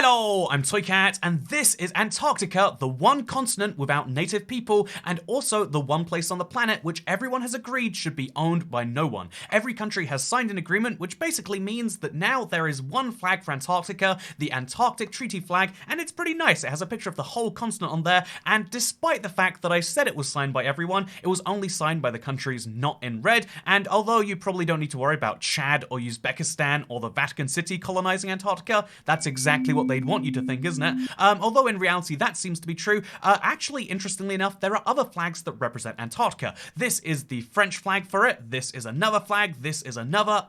Hello, I'm Toycat, and this is Antarctica, the one continent without native people, and also the one place on the planet which everyone has agreed should be owned by no one. Every country has signed an agreement, which basically means that now there is one flag for Antarctica, the Antarctic Treaty flag, and it's pretty nice. It has a picture of the whole continent on there, and despite the fact that I said it was signed by everyone, it was only signed by the countries not in red, and although you probably don't need to worry about Chad or Uzbekistan or the Vatican City colonizing Antarctica, that's exactly what they'd want you to think, isn't it? Although in reality that seems to be true. Actually, interestingly enough, there are other flags that represent Antarctica. This is the French flag for it, this is another flag, this is another.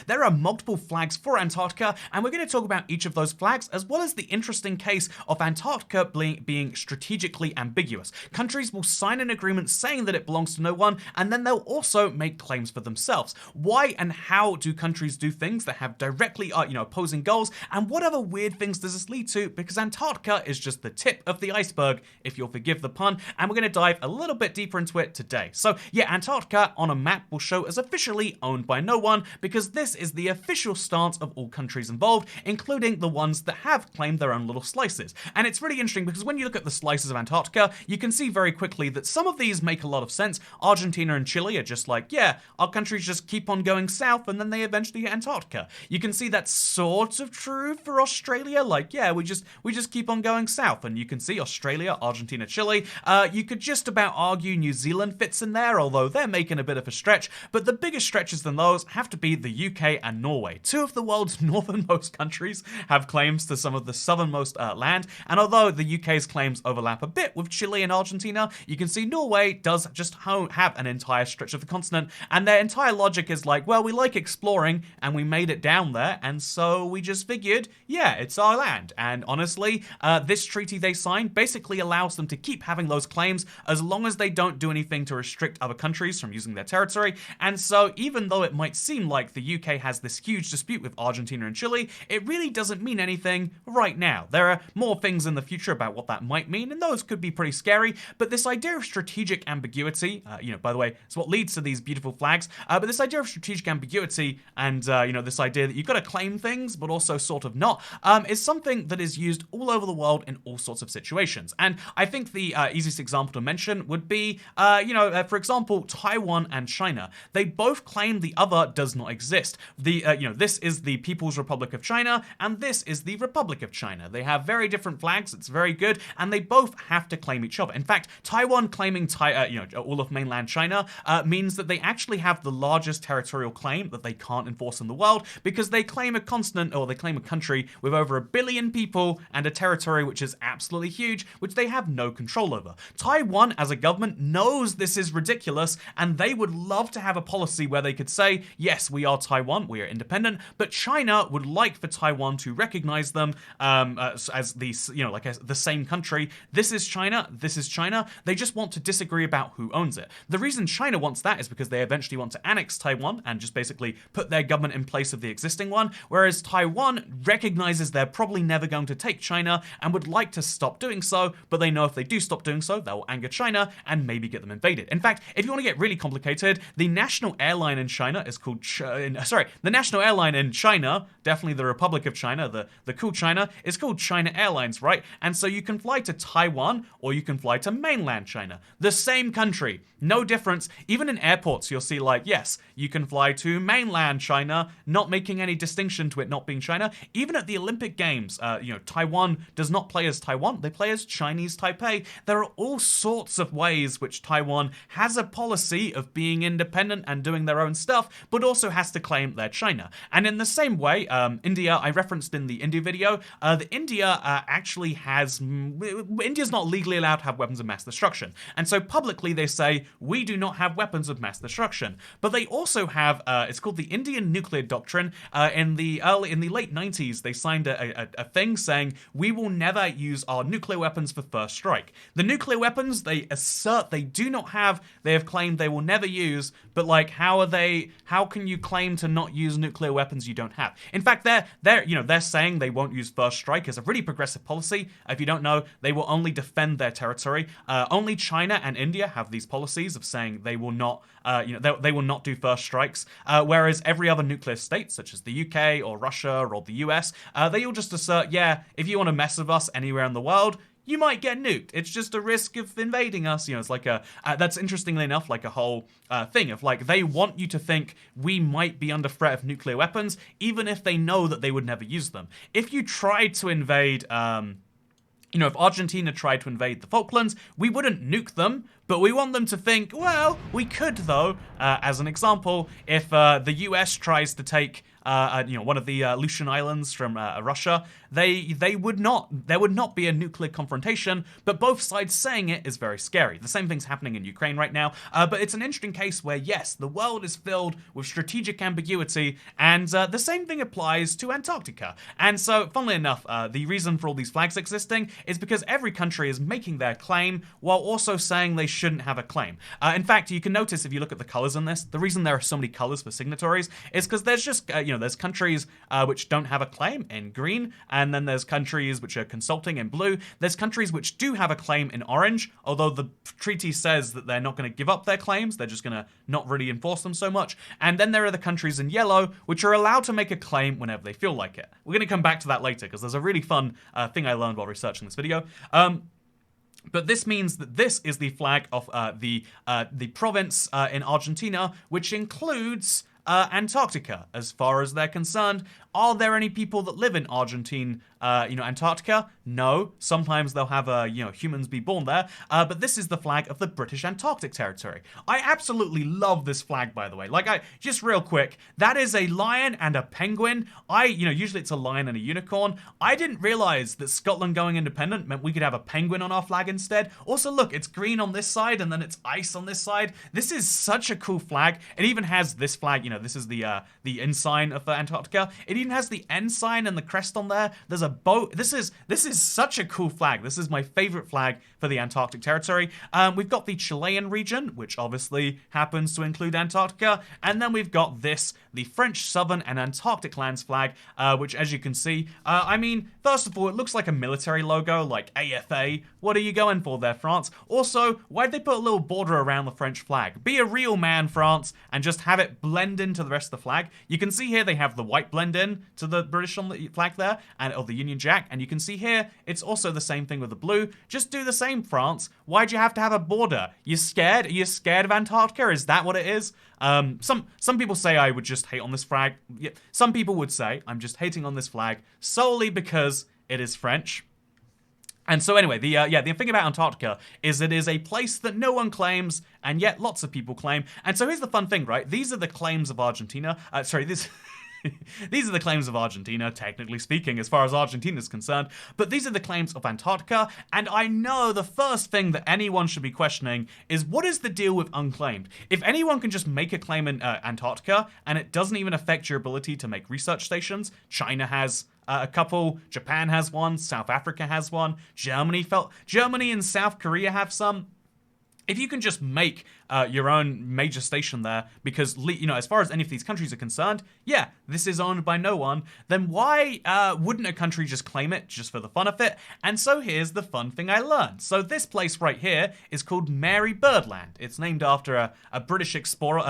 There are multiple flags for Antarctica, and we're going to talk about each of those flags, as well as the interesting case of Antarctica being strategically ambiguous. Countries will sign an agreement saying that it belongs to no one, and then they'll also make claims for themselves. Why and how do countries do things that have directly opposing goals, and what other weird things does this lead to? Because Antarctica is just the tip of the iceberg, if you'll forgive the pun, and we're going to dive a little bit deeper into it today. So yeah, Antarctica on a map will show as officially owned by no one, because this is the official stance of all countries involved, including the ones that have claimed their own little slices. And it's really interesting because when you look at the slices of Antarctica, you can see very quickly that some of these make a lot of sense. Argentina and Chile are just like, yeah, our countries just keep on going south and then they eventually hit Antarctica. You can see that's sort of true for Australia, like, yeah, we just keep on going south, and you can see Australia, Argentina, Chile. You could just about argue New Zealand fits in there, although they're making a bit of a stretch, but the biggest stretches than those have to be the UK and Norway. Two of the world's northernmost countries have claims to some of the southernmost land, and although the UK's claims overlap a bit with Chile and Argentina, you can see Norway does just have an entire stretch of the continent, and their entire logic is like, well, we like exploring, and we made it down there, and so we just figured, yeah, it's our land. And honestly, this treaty they signed basically allows them to keep having those claims as long as they don't do anything to restrict other countries from using their territory. And so even though it might seem like the UK has this huge dispute with Argentina and Chile, it really doesn't mean anything right now. There are more things in the future about what that might mean, and those could be pretty scary, but this idea of strategic ambiguity, by the way, it's what leads to these beautiful flags, but this idea of strategic ambiguity and, this idea that you've got to claim things, but also sort of not, is something that is used all over the world in all sorts of situations. And I think the easiest example to mention would be, for example, Taiwan and China. They both claim the other does not exist. This is the People's Republic of China, and this is the Republic of China. They have very different flags, it's very good, and they both have to claim each other. In fact, Taiwan claiming all of mainland China means that they actually have the largest territorial claim that they can't enforce in the world, because they claim a continent, or they claim a country with over 1 billion people and a territory which is absolutely huge, which they have no control over. Taiwan as a government knows this is ridiculous, and they would love to have a policy where they could say, yes, we are Taiwan, we are independent, but China would like for Taiwan to recognize them as the same country. This is China, this is China. They just want to disagree about who owns it. The reason China wants that is because they eventually want to annex Taiwan and just basically put their government in place of the existing one, whereas Taiwan recognizes they're probably never going to take China and would like to stop doing so, but they know if they do stop doing so, that will anger China and maybe get them invaded. In fact, if you want to get really complicated, the national airline in China is called the national airline in China, definitely the Republic of China, the cool China, is called China Airlines, right? And so you can fly to Taiwan or you can fly to mainland China. The same country, no difference. Even in airports, you'll see like, yes, you can fly to mainland China, not making any distinction to it not being China. Even at the Olympic Games, Taiwan does not play as Taiwan, they play as Chinese Taipei. There are all sorts of ways which Taiwan has a policy of being independent and doing their own stuff, but also has to claim they're China. And in the same way, India, I referenced in the India video, India actually has, India's not legally allowed to have weapons of mass destruction. And so publicly they say, we do not have weapons of mass destruction. But they also have, it's called the Indian Nuclear Doctrine. In the late 90s, they signed a thing saying, we will never use our nuclear weapons for first strike. The nuclear weapons they assert they do not have, they have claimed they will never use, but like, how can you claim to not use nuclear weapons you don't have? In fact, they're saying they won't use first strike as a really progressive policy. If you don't know, they will only defend their territory. Only China and India have these policies of saying they will not, they will not do first strikes, whereas every other nuclear state, such as the UK or Russia or the US, they all just assert, yeah, if you want to mess with us anywhere in the world, you might get nuked. It's just a risk of invading us. It's like that's interestingly enough, like a whole thing of like, they want you to think we might be under threat of nuclear weapons, even if they know that they would never use them. If you tried to invade, if Argentina tried to invade the Falklands, we wouldn't nuke them, but we want them to think, well, we could though. As an example, if the US tries to take one of the Aleutian Islands from Russia, there would not be a nuclear confrontation, but both sides saying it is very scary. The same thing's happening in Ukraine right now, but it's an interesting case where, yes, the world is filled with strategic ambiguity, and the same thing applies to Antarctica. And so, funnily enough, the reason for all these flags existing is because every country is making their claim while also saying they shouldn't have a claim. In fact, you can notice if you look at the colors in this, the reason there are so many colors for signatories is because there's just, there's countries which don't have a claim in green, and then there's countries which are consulting in blue. There's countries which do have a claim in orange, although the treaty says that they're not going to give up their claims, they're just going to not really enforce them so much. And then there are the countries in yellow, which are allowed to make a claim whenever they feel like it. We're going to come back to that later, because there's a really fun thing I learned while researching this video. But this means that this is the flag of the province in Argentina, which includes Antarctica, as far as they're concerned. Are there any people that live in Argentine, Antarctica? No. Sometimes they'll have, humans be born there. But this is the flag of the British Antarctic Territory. I absolutely love this flag, by the way. Just real quick, that is a lion and a penguin. Usually it's a lion and a unicorn. I didn't realize that Scotland going independent meant we could have a penguin on our flag instead. Also, look, it's green on this side and then it's ice on this side. This is such a cool flag. It even has this flag, this is the ensign of Antarctica. It even has the ensign and the crest on there. There's a boat. This is such a cool flag. This is my favorite flag for the Antarctic Territory. We've got the Chilean region, which obviously happens to include Antarctica, and then we've got this, the French Southern and Antarctic Lands flag, which, as you can see, first of all, it looks like a military logo, like AFA. What are you going for there, France? Also, why'd they put a little border around the French flag? Be a real man, France, and just have it blend into the rest of the flag. You can see here they have the white blend in to the British on the flag there, or the Union Jack, and you can see here it's also the same thing with the blue. Just do the same, France. Why'd you have to have a border? You scared? Are you scared of Antarctica? Is that what it is? Some people say I would just hate on this flag. Yeah, some people would say I'm just hating on this flag solely because it is French. And so anyway, the thing about Antarctica is it is a place that no one claims, and yet lots of people claim. And so here's the fun thing, right? These are the claims of Argentina. These are the claims of Argentina, technically speaking, as far as Argentina is concerned, but these are the claims of Antarctica, and I know the first thing that anyone should be questioning is, what is the deal with unclaimed? If anyone can just make a claim in Antarctica, and it doesn't even affect your ability to make research stations, China has a couple, Japan has one, South Africa has one, Germany and South Korea have some. If you can just make your own major station there, because, as far as any of these countries are concerned, yeah, this is owned by no one, then why wouldn't a country just claim it just for the fun of it? And so here's the fun thing I learned. So this place right here is called Mary Birdland. It's named after a British explorer,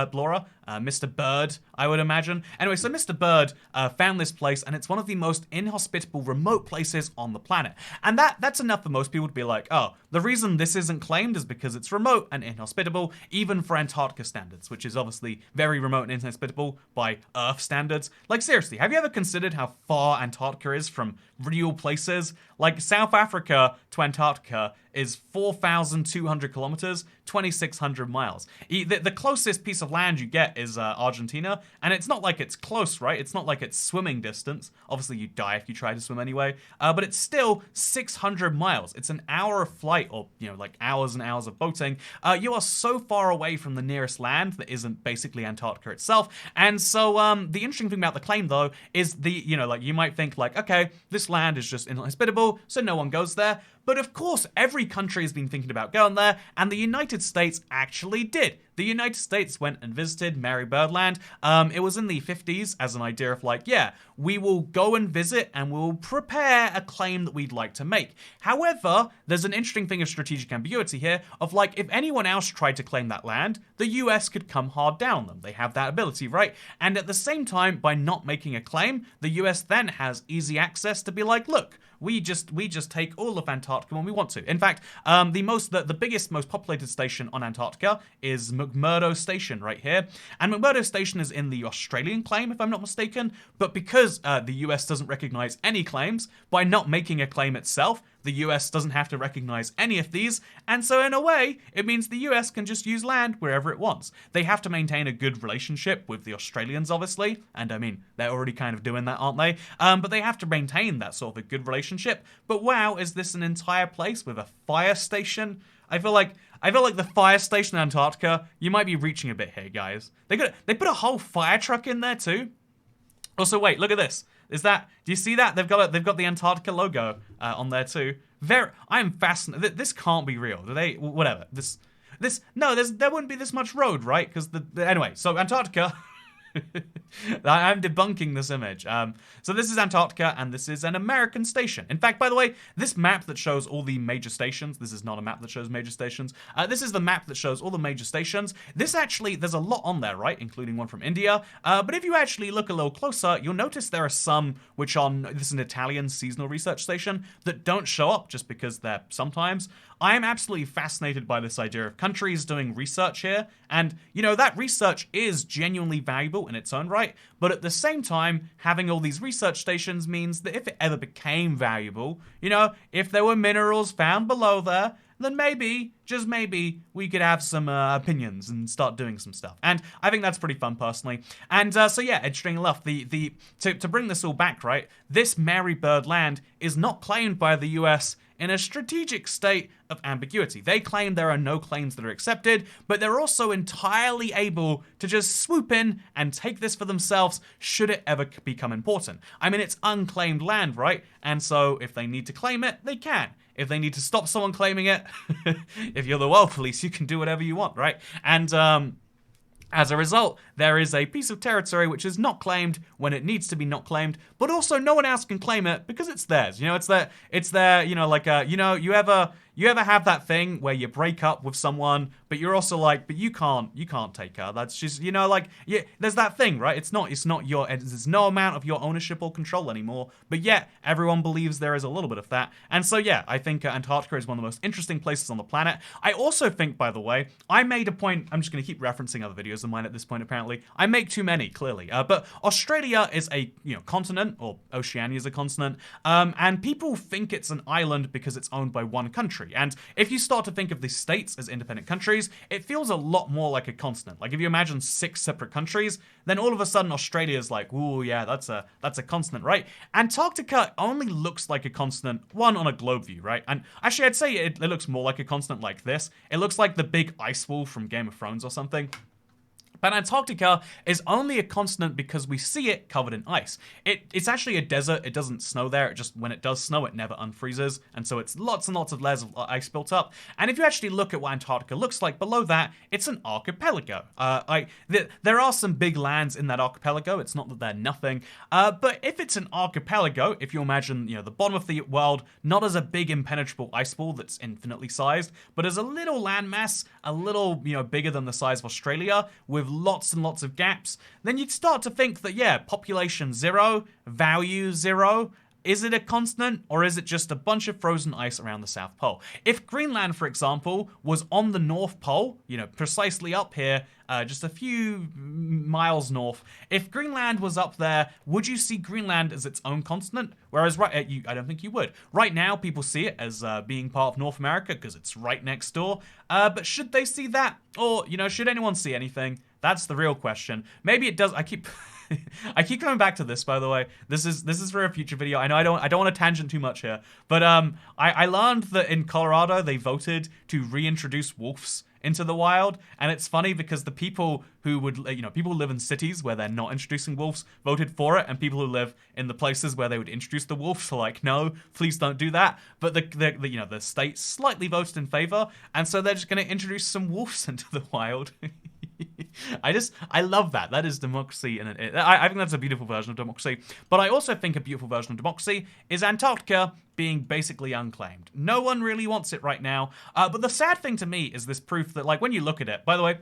Mr. Bird, I would imagine. Anyway, so Mr. Bird found this place, and it's one of the most inhospitable remote places on the planet. And that's enough for most people to be like, oh, the reason this isn't claimed is because it's remote and inhospitable, even for Antarctica standards, which is obviously very remote and inhospitable by Earth standards. Like, seriously, have you ever considered how far Antarctica is from real places? Like, South Africa to Antarctica is 4,200 kilometers, 2,600 miles. The closest piece of land you get is Argentina, and it's not like it's close, right? It's not like it's swimming distance. Obviously, you die if you try to swim anyway, but it's still 600 miles. It's an hour of flight, or, like hours and hours of boating. You are so far away from the nearest land that isn't basically Antarctica itself. And so the interesting thing about the claim, though, is you might think like, okay, this land is just inhospitable, so no one goes there. But of course, every country has been thinking about going there, and the United States actually did. the United States went and visited Mary Birdland. It was in the 50s as an idea of like, yeah, we will go and visit and we'll prepare a claim that we'd like to make. However, there's an interesting thing of strategic ambiguity here of like, if anyone else tried to claim that land, the US could come hard down on them. They have that ability, right? And at the same time, by not making a claim, the US then has easy access to be like, look, we just take all of Antarctica when we want to. In fact, the biggest, most populated station on Antarctica is McMurdo Station right here. And McMurdo Station is in the Australian claim, if I'm not mistaken. But because the US doesn't recognize any claims, by not making a claim itself, the US doesn't have to recognize any of these, and so in a way, it means the US can just use land wherever it wants. They have to maintain a good relationship with the Australians, obviously, and I mean, they're already kind of doing that, aren't they? But they have to maintain that sort of a good relationship. But wow, is this an entire place with a fire station? I feel like the fire station in Antarctica, you might be reaching a bit here, guys. They put a whole fire truck in there too. Also, wait, look at this. Do you see that? They've got the Antarctica logo on there too. I'm fascinated. This can't be real. Do they? Whatever. There wouldn't be this much road, right? Because anyway, so Antarctica. I'm debunking this image. So this is Antarctica, and this is an American station. In fact, by the way, this map that shows all the major stations, this is not a map that shows major stations. This is the map that shows all the major stations. This actually, there's a lot on there, right? Including one from India. But if you actually look a little closer, you'll notice there are some which this is an Italian seasonal research station that don't show up just because they're sometimes. I am absolutely fascinated by this idea of countries doing research here. And, you know, that research is genuinely valuable in its own right. But at the same time, having all these research stations means that if it ever became valuable, you know, if there were minerals found below there, then maybe, just maybe, we could have some opinions and start doing some stuff. And I think that's pretty fun, personally. And so yeah, interesting enough, to bring this all back, right, this Mary Bird land is not claimed by the US in a strategic state of ambiguity. They claim there are no claims that are accepted, but they're also entirely able to just swoop in and take this for themselves should it ever become important. I mean, it's unclaimed land, right? And so if they need to claim it, they can. If they need to stop someone claiming it, if you're the world police, you can do whatever you want, right? And as a result, there is a piece of territory which is not claimed when it needs to be not claimed, but also no one else can claim it because it's theirs. You know, it's their, you know, like, you know, you ever have that thing where you break up with someone, but you're also like, but you can't take her. That's just, you know, like, yeah, there's that thing, right? It's not there's no amount of your ownership or control anymore, but yet everyone believes there is a little bit of that. And so, yeah, I think Antarctica is one of the most interesting places on the planet. I also think, by the way, I made a point, I'm just going to keep referencing other videos of mine at this point, apparently. I make too many, clearly. But Australia is a, you know, continent, or Oceania is a continent, and people think it's an island because it's owned by one country. And if you start to think of the states as independent countries, it feels a lot more like a continent. Like if you imagine 6 separate countries, then all of a sudden Australia is like, ooh, yeah, that's a continent, right? Antarctica only looks like a continent, one, on a globe view, right? And actually, I'd say it looks more like a continent like this. It looks like the big ice wall from Game of Thrones or something. But Antarctica is only a continent because we see it covered in ice. It's actually a desert. It doesn't snow there. When it does snow, it never unfreezes. And so it's lots and lots of layers of ice built up. And if you actually look at what Antarctica looks like below that, it's an archipelago. There are some big lands in that archipelago. It's not that they're nothing. But if it's an archipelago, if you imagine, you know, the bottom of the world, not as a big impenetrable ice wall that's infinitely sized, but as a little landmass, a little, you know, bigger than the size of Australia, with lots and lots of gaps, then you'd start to think that, yeah, population 0, value 0, is it a continent or is it just a bunch of frozen ice around the South Pole? If Greenland, for example, was on the North Pole, you know, precisely up here, just a few miles north, if Greenland was up there, would you see Greenland as its own continent? Whereas I don't think you would. Right now, people see it as being part of North America because it's right next door. But should they see that? Or, you know, should anyone see anything? That's the real question. Maybe it does. I keep coming back to this, by the way. This is for a future video. I know I don't want to tangent too much here, but I learned that in Colorado they voted to reintroduce wolves into the wild, and it's funny because the people who would, you know, people who live in cities where they're not introducing wolves voted for it, and people who live in the places where they would introduce the wolves are like, no, please don't do that. But the state slightly voted in favor, and so they're just going to introduce some wolves into the wild. I love that. That is democracy, and I think that's a beautiful version of democracy. But I also think a beautiful version of democracy is Antarctica being basically unclaimed. No one really wants it right now. But the sad thing to me is this proof that, like, when you look at it, by the way,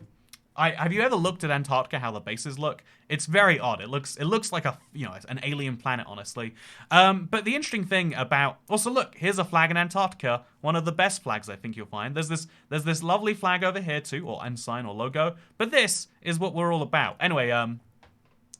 have you ever looked at Antarctica, how the bases look? It's very odd. It looks like an alien planet, honestly. But the interesting thing about, also look, here's a flag in Antarctica, one of the best flags I think you'll find. There's this lovely flag over here too, or ensign or logo. But this is what we're all about. Anyway,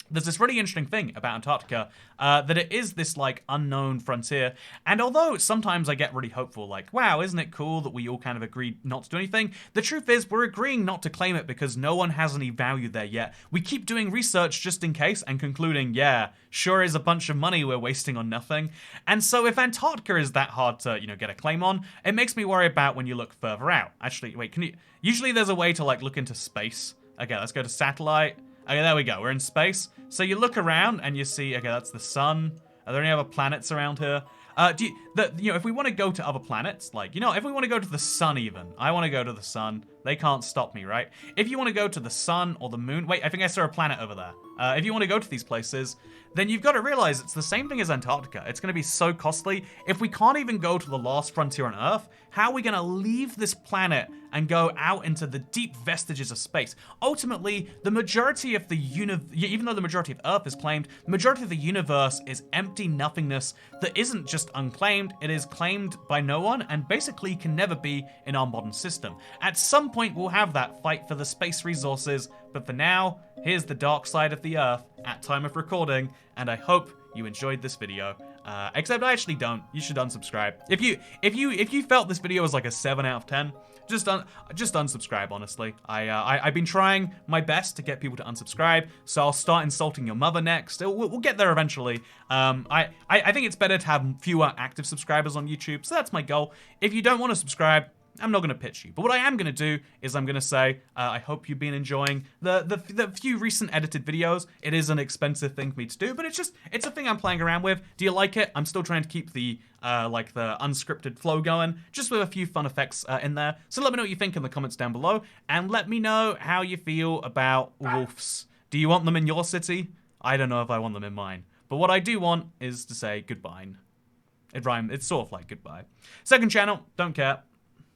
there's this really interesting thing about Antarctica, that it is this, like, unknown frontier. And although sometimes I get really hopeful, like, wow, isn't it cool that we all kind of agreed not to do anything? The truth is, we're agreeing not to claim it because no one has any value there yet. We keep doing research just in case and concluding, yeah, sure is a bunch of money we're wasting on nothing. And so if Antarctica is that hard to, get a claim on, it makes me worry about when you look further out. Actually, wait, usually there's a way to, like, look into space. Okay, let's go to satellite. Okay, there we go. We're in space. So you look around and you see, okay, that's the sun. Are there any other planets around here? If we want to go to other planets, like, if we want to go to the sun even, I want to go to the sun. They can't stop me, right? If you want to go to the sun or the moon, wait, I think I saw a planet over there. If you want to go to these places, then you've got to realize it's the same thing as Antarctica. It's going to be so costly. If we can't even go to the last frontier on Earth, how are we going to leave this planet and go out into the deep vestiges of space? Ultimately, the majority of the even though the majority of Earth is claimed, the majority of the universe is empty nothingness that isn't just unclaimed, it is claimed by no one and basically can never be in our modern system. At some point, we'll have that fight for the space resources, but for now, here's the dark side of the Earth at time of recording, and I hope you enjoyed this video. Except I actually don't. You should unsubscribe. If you felt this video was like a 7 out of 10, just unsubscribe, honestly. I've been trying my best to get people to unsubscribe, so I'll start insulting your mother next. We'll get there eventually. I think it's better to have fewer active subscribers on YouTube, so that's my goal. If you don't want to subscribe, I'm not going to pitch you. But what I am going to do is I'm going to say, I hope you've been enjoying the few recent edited videos. It is an expensive thing for me to do, but it's a thing I'm playing around with. Do you like it? I'm still trying to keep the unscripted flow going, just with a few fun effects in there. So let me know what you think in the comments down below, and let me know how you feel about wolves. Do you want them in your city? I don't know if I want them in mine. But what I do want is to say goodbye. It rhymes. It's sort of like goodbye. Second channel, don't care.